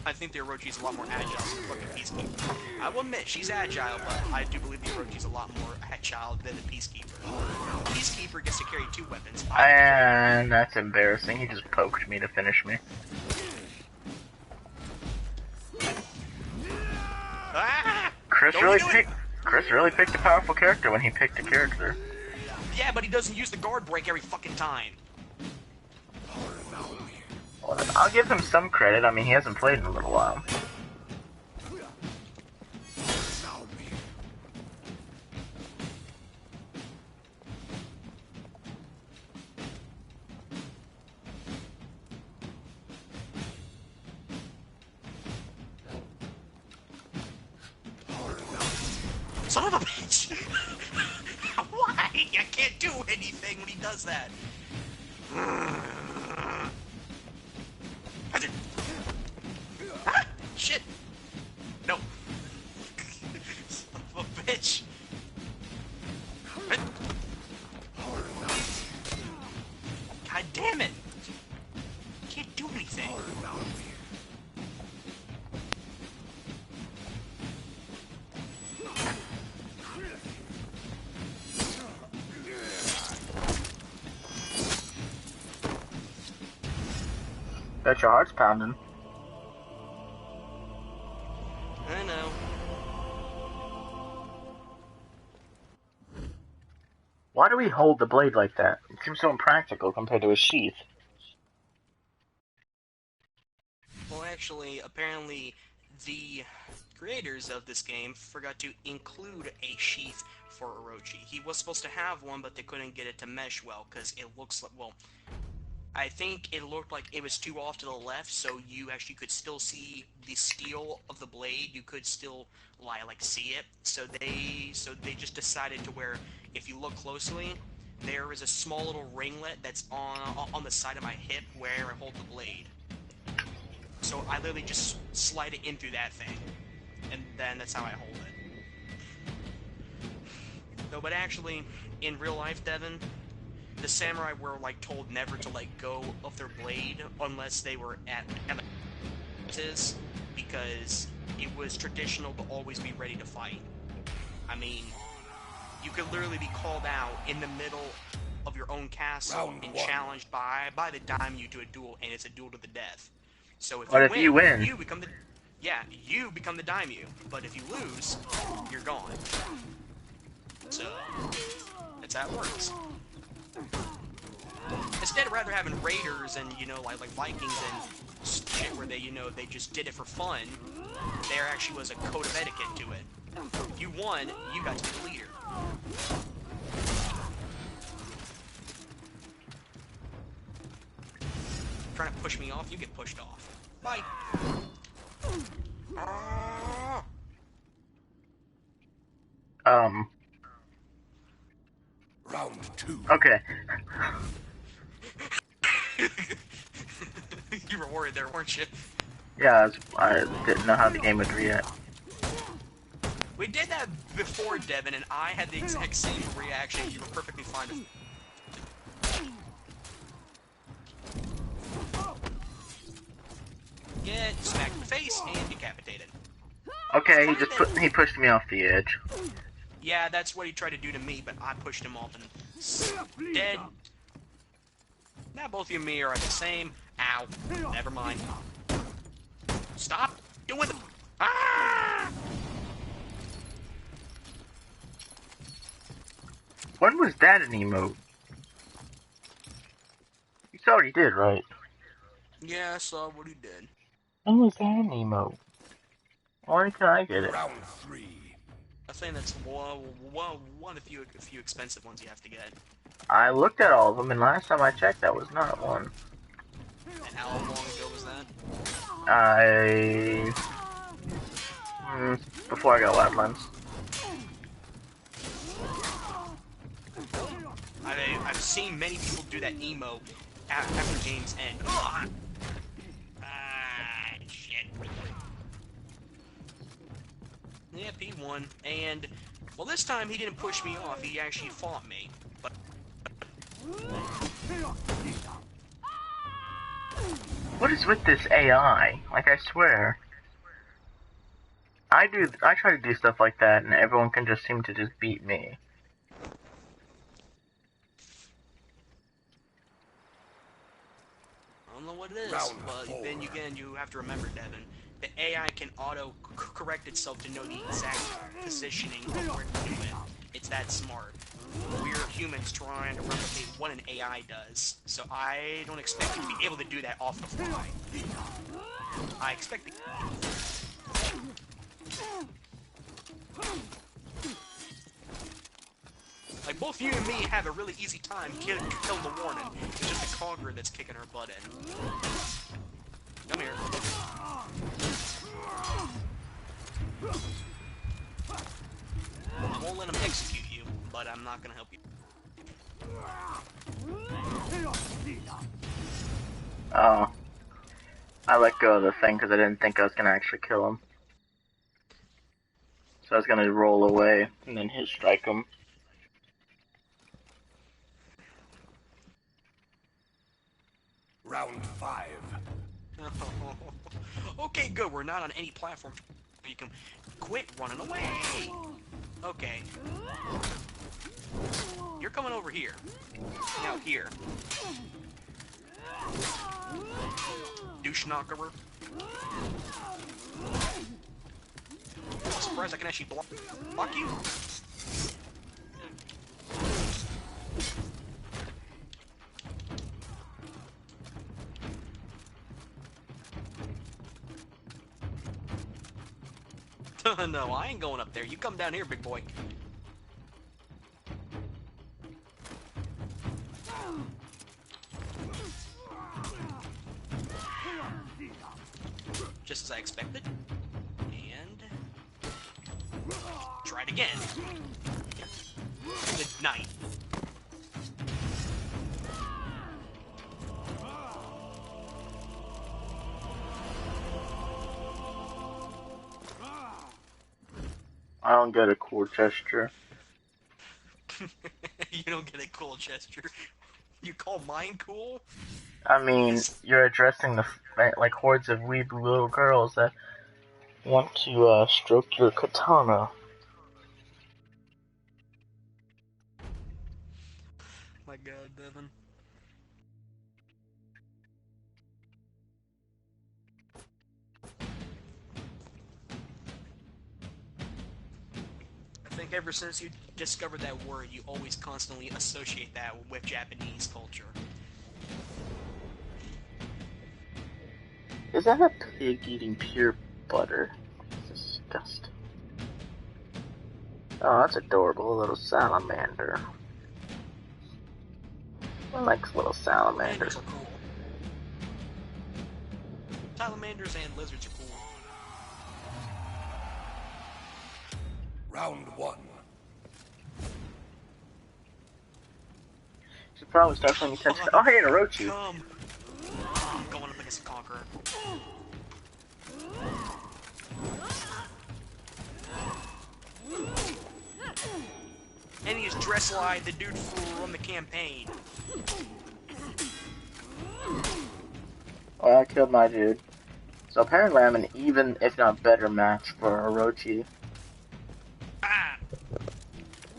I think the Orochi's a lot more agile than the fucking Peacekeeper. I will admit, she's agile, but I do believe the Orochi's a lot more agile than the Peacekeeper. The Peacekeeper gets to carry 2 weapons. And that's embarrassing. He just poked me to finish me. Ah! Chris really picked a powerful character when he picked a character. Yeah, but he doesn't use the guard break every fucking time. Well, I'll give him some credit. I mean, he hasn't played in a little while. Son of a bitch! Why? I can't do anything when he does that. Ah, shit! No. Son of a bitch! God damn it! Can't do anything. Bet your heart's pounding. I know. Why do we hold the blade like that? It seems so impractical compared to a sheath. Well, actually, apparently, the creators of this game forgot to include a sheath for Orochi. He was supposed to have one, but they couldn't get it to mesh well, because it looks like, well, I think it looked like it was too off to the left, so you actually could still see the steel of the blade. You could still, see it. So they just decided to where, if you look closely, there is a small little ringlet that's on the side of my hip where I hold the blade. So I literally just slide it in through that thing, and then that's how I hold it. No, but actually, in real life, Devin, the samurai were told never to let go of their blade unless they were at because it was traditional to always be ready to fight. I mean, you could literally be called out in the middle of your own castle and challenged by the daimyo to a duel, and it's a duel to the death. So if you win, you become the Yeah, you become the daimyo, but if you lose, you're gone. So, that's how it works. Instead of rather having raiders and, you know, like Vikings and shit where they, you know, they just did it for fun, there actually was a code of etiquette to it. If you won, you got to be the leader. Trying to push me off, you get pushed off. Bye. Round 2. Okay. You were worried there, weren't you? Yeah, I didn't know how the game would react. We did that before, Devin, and I had the exact same reaction. You were perfectly fine with get smacked in the face and decapitated. Okay, he pushed me off the edge. Yeah, that's what he tried to do to me, but I pushed him off and dead. Now both you and me are the same. Ow. Never mind. Stop doing the... Ah! When was that an emote? You saw what he did, right? Yeah, I saw what he did. When was that an emote? Why can I get it? Round 3. I think that's one of the few expensive ones you have to get. I looked at all of them, and last time I checked, that was not one. And how long ago was that? Before I got Wildlands. I've seen many people do that emo after games end. Ah, shit. Yep, he won. And, well, this time he didn't push me off. He actually fought me. But... What is with this AI? Like, I swear. I try to do stuff like that, and everyone can just seem to just beat me. I don't know what it is, Round but 4. then again, you have to remember, Devin, the AI can auto-correct itself to know the exact positioning of where to do it. It's that smart. We're humans trying to replicate what an AI does, so I don't expect it to be able to do that off the fly. I expect it... Like, both you and me have a really easy time killing the Warden. It's just the Conqueror that's kicking her butt in. Come here. I won't let him execute you, but I'm not gonna help you. Oh. I let go of the thing because I didn't think I was gonna actually kill him. So I was gonna roll away and then hit strike him. Round 5. Okay, good. We're not on any platform. You can quit running away. Okay. You're coming over here. Now here. Douche knockerer. I'm surprised I can actually block you. No, I ain't going up there. You come down here, big boy. Just as I expected. And... try it again. Good night. I don't get a cool gesture. You don't get a cool gesture. You call mine cool? I mean, you're addressing the like hordes of weeby little girls that want to stroke your katana. My God, Devin. ever since you discovered that word, you always constantly associate that with Japanese culture. Is that a pig eating pure butter? That's disgusting. Oh, that's adorable, a little salamander. I like little salamanders. Salamanders are cool. Salamanders and lizards are cool. Round 1. Should probably start paying attention. Oh, hey, Orochi. Come. I'm going up against the Conqueror. And he is Dresseleye, the dude from the campaign. Well, I killed my dude. So apparently I'm an even, if not better match for Orochi. Ah!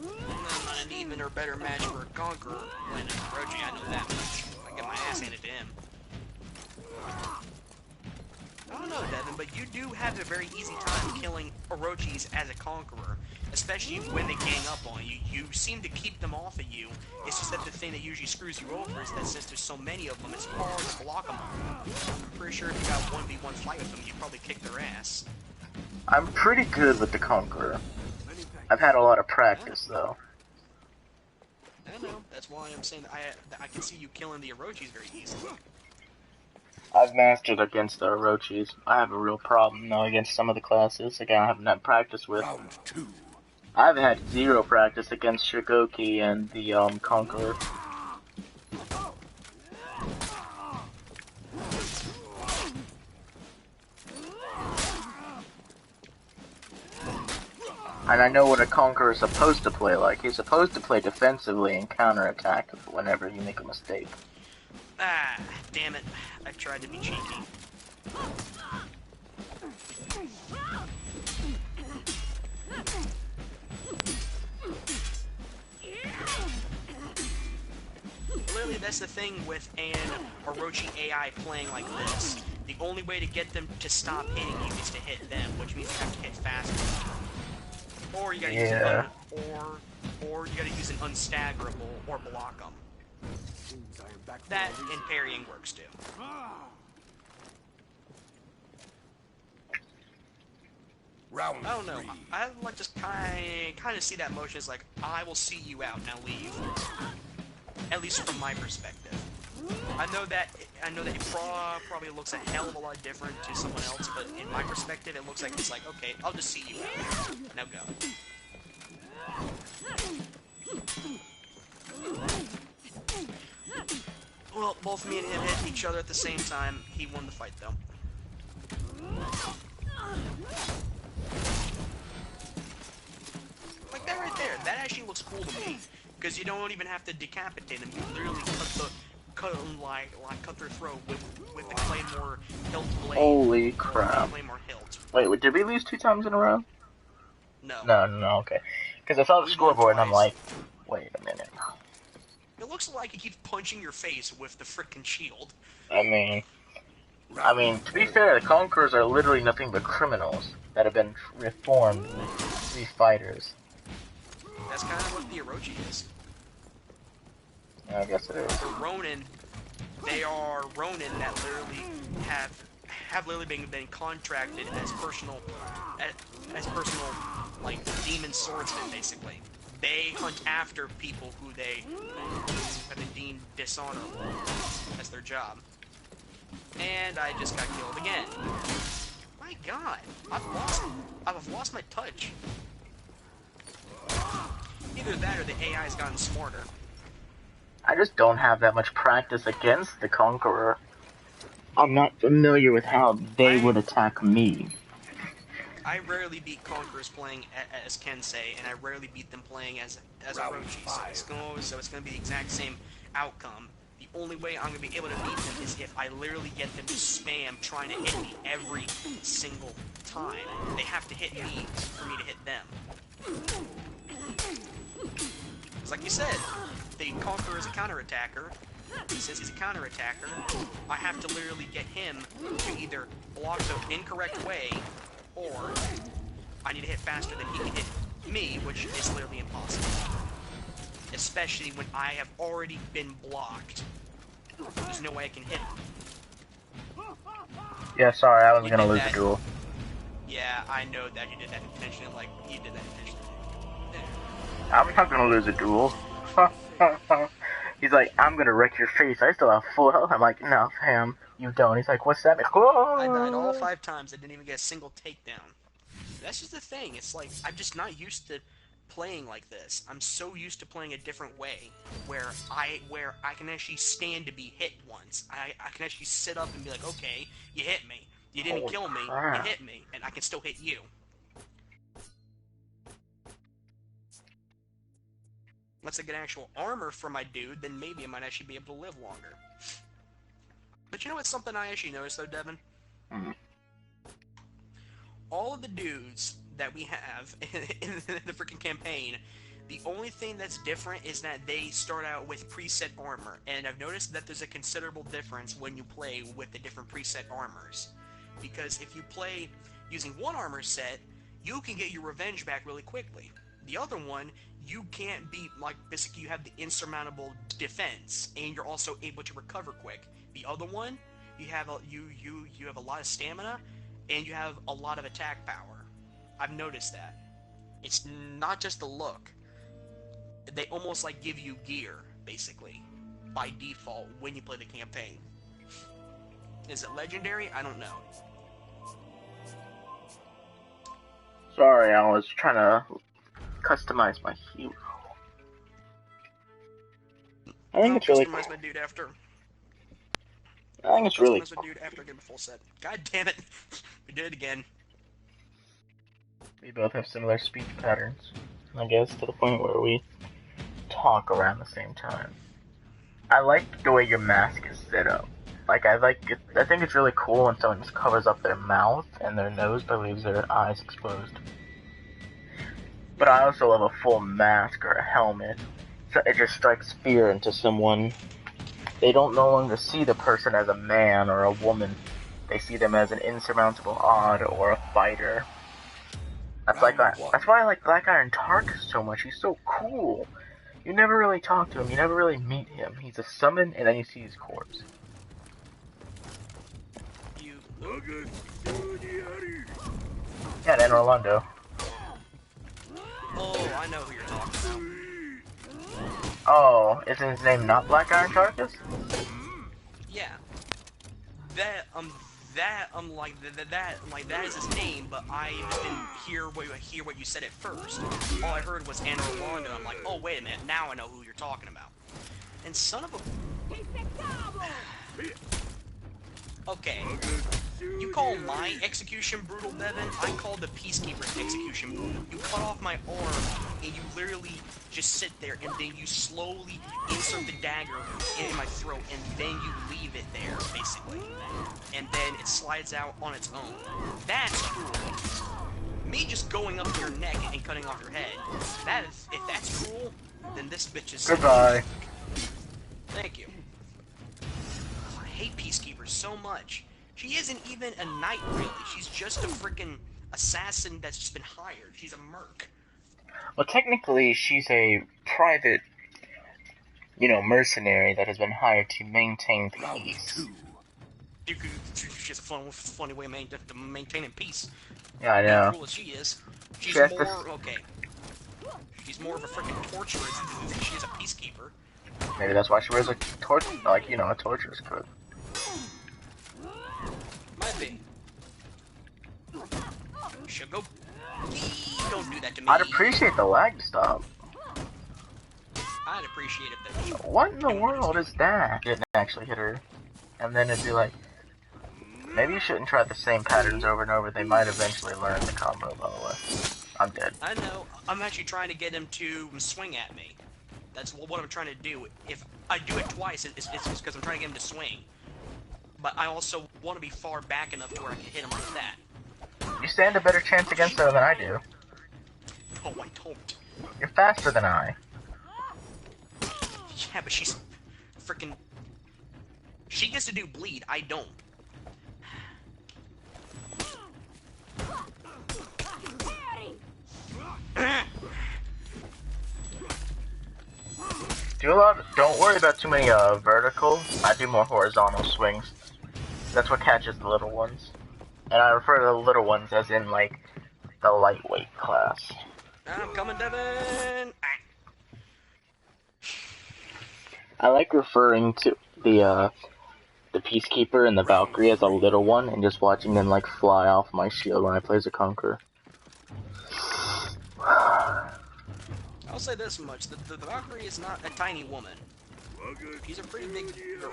I'm not an even or better match for a Conqueror than Orochi, I know that much. I get my ass handed to him. I don't know, Devin, but you do have a very easy time killing Orochis as a Conqueror. Especially when they gang up on you. You seem to keep them off of you. It's just that the thing that usually screws you over is that since there's so many of them, it's hard to block them all. I'm pretty sure if you got 1v1 fight with them, you'd probably kick their ass. I'm pretty good with the Conqueror. I've had a lot of practice, though. I know. That's why I'm saying that I can see you killing the Orochis very easily. I've mastered against the Orochis. I have a real problem, though, against some of the classes. Again, I haven't had practice with. Round 2. I've had zero practice against Shigoki and the Conqueror. And I know what a Conqueror is supposed to play like. He's supposed to play defensively and counterattack whenever you make a mistake. Ah, damn it. I tried to be cheeky. Literally, that's the thing with an Orochi AI playing like this. The only way to get them to stop hitting you is to hit them, which means you have to hit faster. Or you gotta use or you gotta use an unstaggerable or block them. That and parrying works too. Round I don't know. 3. I like to kind of see that motion as like, I will see you out, now leave. At least from my perspective. I know that it probably looks a hell of a lot different to someone else, but in my perspective, it looks like it's like, okay, I'll just see you out. Now go. Well, both me and him hit each other at the same time. He won the fight, though. Like that right there. That actually looks cool to me. Because you don't even have to decapitate them. You literally cut their throat with the Claymore hilt blade. Holy crap. Claymore hilt. Wait, did we lose 2 times in a row? No. No, okay. Because I saw the scoreboard and I'm like, wait a minute. It looks like he keeps punching your face with the frickin' shield. I mean, to be fair, the Conquerors are literally nothing but criminals that have been reformed to be fighters. That's kind of what the Orochi is. Yeah, I guess it is. The Ronin, they are Ronin that literally have literally been contracted as personal like demon swordsmen, basically. They hunt after people who they have been deemed dishonorable. That's their job. And I just got killed again. My God, I've lost my touch. Either that or the AI's gotten smarter. I just don't have that much practice against the Conqueror. I'm not familiar with how they would attack me. I rarely beat Conquerors playing as Kensei, and I rarely beat them playing as Orochi. So it's gonna be the exact same outcome. The only way I'm gonna be able to beat them is if I literally get them to spam trying to hit me every single time. They have to hit me for me to hit them. It's like you said, the Conqueror is a counterattacker. Since he's a counterattacker, I have to literally get him to either block the incorrect way, or I need to hit faster than he can hit me, which is literally impossible. Especially when I have already been blocked. There's no way I can hit him. Yeah, sorry, I was You gonna did lose that. the duel. Yeah, I know that you did that intentionally, like, you did that intentionally. I'm not gonna lose a duel. He's like, I'm gonna wreck your face. I still have full health. I'm like, no, fam, you don't. He's like, what's that? I died all 5 times, I didn't even get a single takedown. That's just the thing, it's like, I'm just not used to playing like this. I'm so used to playing a different way, where I can actually stand to be hit once. I can actually sit up and be like, okay, you hit me. You didn't Holy kill me, crap. you hit me, and I can still hit you. Once I get actual armor for my dude, then maybe I might actually be able to live longer. But you know what's something I actually noticed though, Devin? Mm. All of the dudes that we have in the freaking campaign, the only thing that's different is that they start out with preset armor, and I've noticed that there's a considerable difference when you play with the different preset armors. Because if you play using one armor set, you can get your revenge back really quickly. The other one, you can't beat, like, basically you have the insurmountable defense, and you're also able to recover quick. The other one, you have a lot of stamina, and you have a lot of attack power. I've noticed that. It's not just the look. They almost like give you gear, basically, by default when you play the campaign. Is it legendary? I don't know. Sorry, I was trying to customize my hero. I think I'll it's really customize cool. my dude after. I think it's really Customize my cool. dude after I get my full set. God damn it. We did it again. We both have similar speech patterns, I guess, to the point where we talk around the same time. I like the way your mask is set up. Like, I think it's really cool when someone just covers up their mouth and their nose but leaves their eyes exposed. But I also love a full mask or a helmet. So it just strikes fear into someone. They don't no longer see the person as a man or a woman. They see them as an insurmountable odd or a fighter. That's why I like Black Iron Tarkus so much. He's so cool. You never really talk to him. You never really meet him. He's a summon, and then you see his corpse. You. Yeah, and Orlando. Oh, I know who you're talking about. Oh, isn't his name not Black Iron Tarkus? Yeah. That is his name, but I didn't hear what you said at first. All I heard was Anna Rolando. I'm like, oh wait a minute, now I know who you're talking about. And son of a. Okay. You call my execution brutal, Devin? I call the Peacekeeper's execution brutal. You cut off my arm, and you literally just sit there, and then you slowly insert the dagger in my throat, and then you leave it there, basically. And then it slides out on its own. That's cruel. Me just going up to your neck and cutting off your head. If that's cruel, then this bitch is... Goodbye. Thank you. I hate Peacekeepers so much. She isn't even a knight, really. She's just a freaking assassin that's just been hired. She's a merc. Well, technically, she's a private, mercenary that has been hired to maintain peace. She has a funny way of maintaining peace. Yeah, I know. As cruel as she is, she's more okay. She's more of a freaking torturer than she is a peacekeeper. Maybe that's why she wears a torch, a torturer's coat. Might be. Should go. Don't do that to me. I'd appreciate the lag to stop. I'd appreciate it that. What in the world is that? Didn't actually hit her. And then it'd be like, maybe you shouldn't try the same patterns over and over. They might eventually learn the combo, by the way. I'm dead. I know. I'm actually trying to get him to swing at me. That's what I'm trying to do. If I do it twice, it's because I'm trying to get him to swing. But I also want to be far back enough to where I can hit him like that. You stand a better chance against her than I do. Oh, I don't. You're faster than I. Yeah, but she's freaking... She gets to do bleed, I don't. Don't worry about too many vertical. I do more horizontal swings. That's what catches the little ones. And I refer to the little ones as in like the lightweight class. I'm coming, Devin. I like referring to the Peacekeeper and the Valkyrie as a little one and just watching them like fly off my shield when I play as a Conqueror. I'll say this much: the Valkyrie is not a tiny woman. She's a pretty big girl.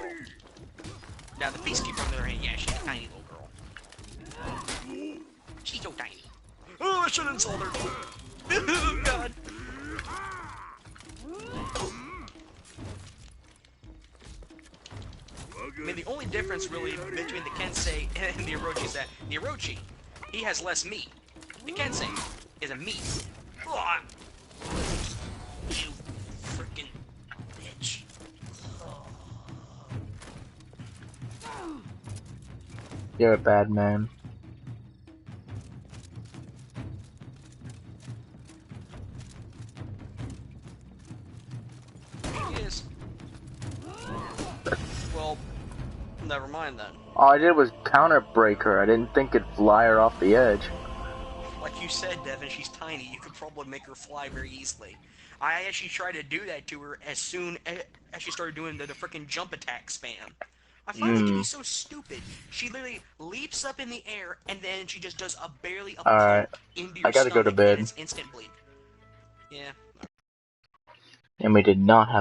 Now the Peacekeeper, on the other hand, yeah, she's a tiny little girl. She's so tiny. Oh, I shouldn't insult her. Oh, God. I mean, the only difference really between the Kensei and the Orochi is that the Orochi, he has less meat. The Kensei is a meat. Ugh. You freaking bitch. You're a bad man. He is. Well, never mind then. All I did was counter break her. I didn't think it'd fly her off the edge. Like you said, Devin, she's tiny. You could probably make her fly very easily. I actually tried to do that to her as soon as she started doing the frickin' jump attack spam. I find it to be so stupid. She literally leaps up in the air, and then she just does barely a pump into your I gotta go to stomach, bed. and it's instant bleed. Yeah. And we did not have